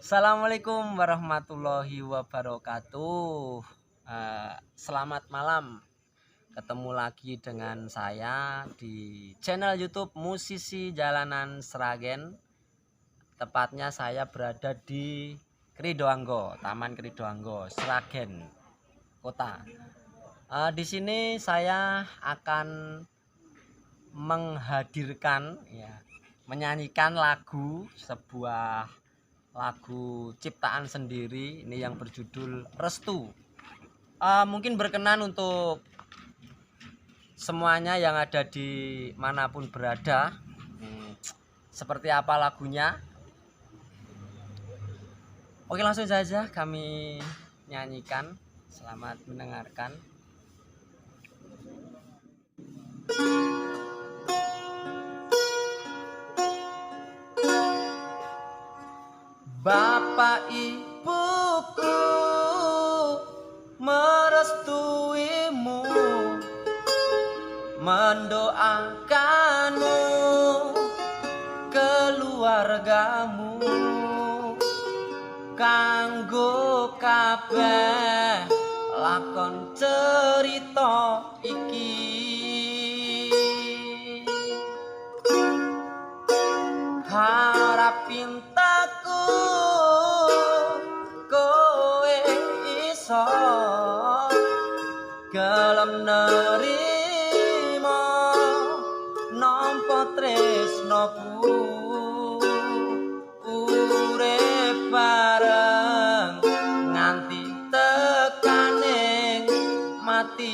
Assalamualaikum warahmatullahi wabarakatuh. Selamat malam. Ketemu lagi dengan saya di channel YouTube Musisi Jalanan Sragen. Tepatnya saya berada di Kridoanggo, Taman Kridoanggo, Sragen Kota. Di sini saya akan menghadirkan, menyanyikan sebuah lagu ciptaan sendiri ini yang berjudul Restu. Mungkin berkenan untuk semuanya yang ada di manapun berada. Seperti apa lagunya? Oke, langsung saja kami nyanyikan. Selamat mendengarkan. Bapak ibuku merestuimu, mendoakanmu, keluargamu, kanggo kabeh lakon cerita iki. Harap pintaku kowe iso gelem nerimo nampa tresnoku, urip bareng nganti tekaning mati.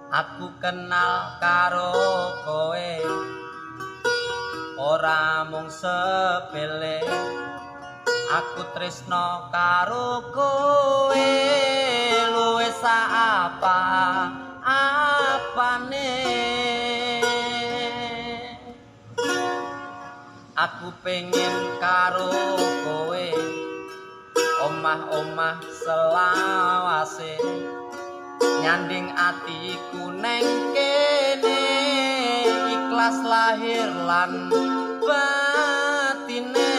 Aku kenal karo kowe ora mung sepele, aku tresno karo kowe luwih apane. Aku pengen karo kowe omah-omah selawase, nyanding atiku neng kene, ikhlas lahir lan batine.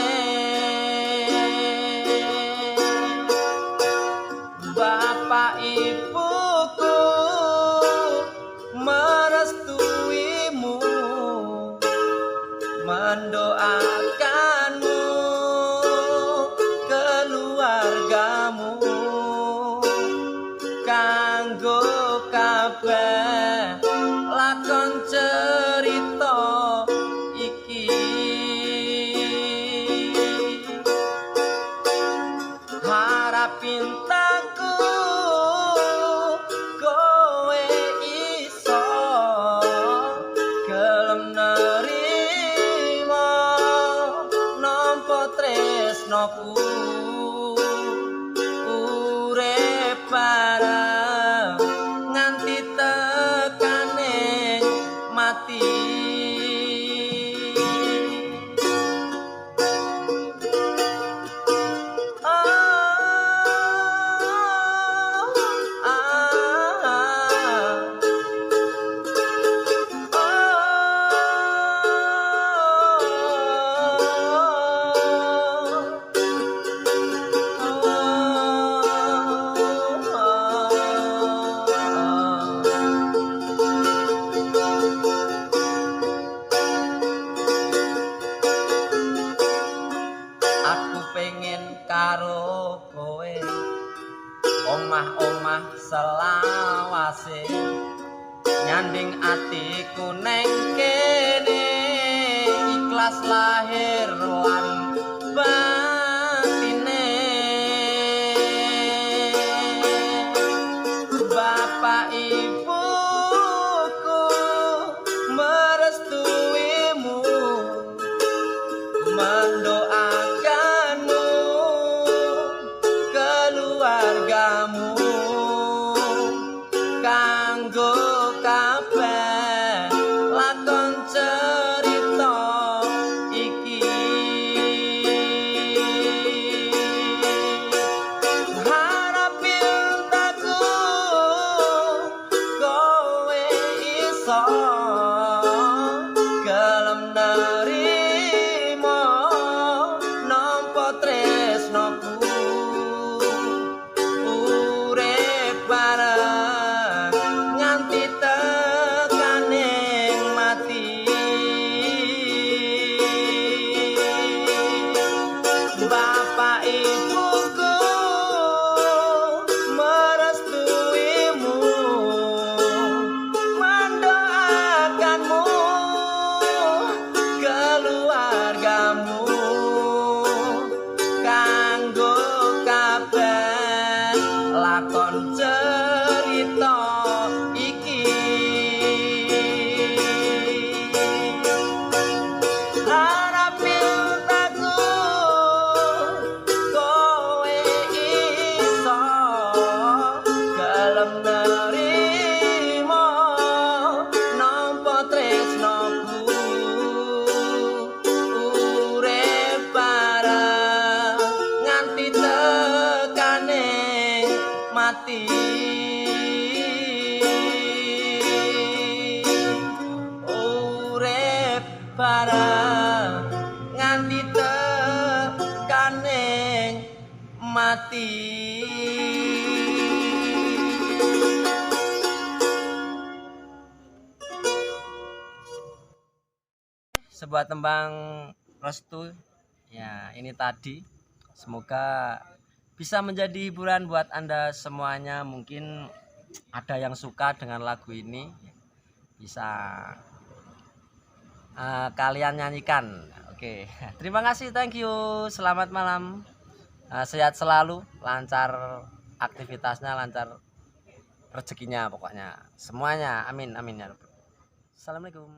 Bapak ibuku merestuimu, mendoakanmu, keluargamu, kanggo kabeh lakon cerita iki. Harap pintaku kowe iso gelem nerimo nampa tresnoku, urip bareng nganti tekaning mati. Aku pengen karo kowe omah-omah selawase, nyanding atiku neng kene, ikhlas lahir lan batine. Bapak ibuku merestuimu, mendoakanmu, keluargamu, kanggo kabeh lakon cerita mati. Urip bareng nganti tekaning mati. Sebuah tembang restu ya, ini tadi semoga bisa menjadi hiburan buat Anda semuanya. Mungkin ada yang suka dengan lagu ini, bisa kalian nyanyikan. Oke, terima kasih, thank you, selamat malam, sehat selalu, lancar aktivitasnya, lancar rezekinya, pokoknya semuanya, amin amin ya Rabbal. Assalamualaikum.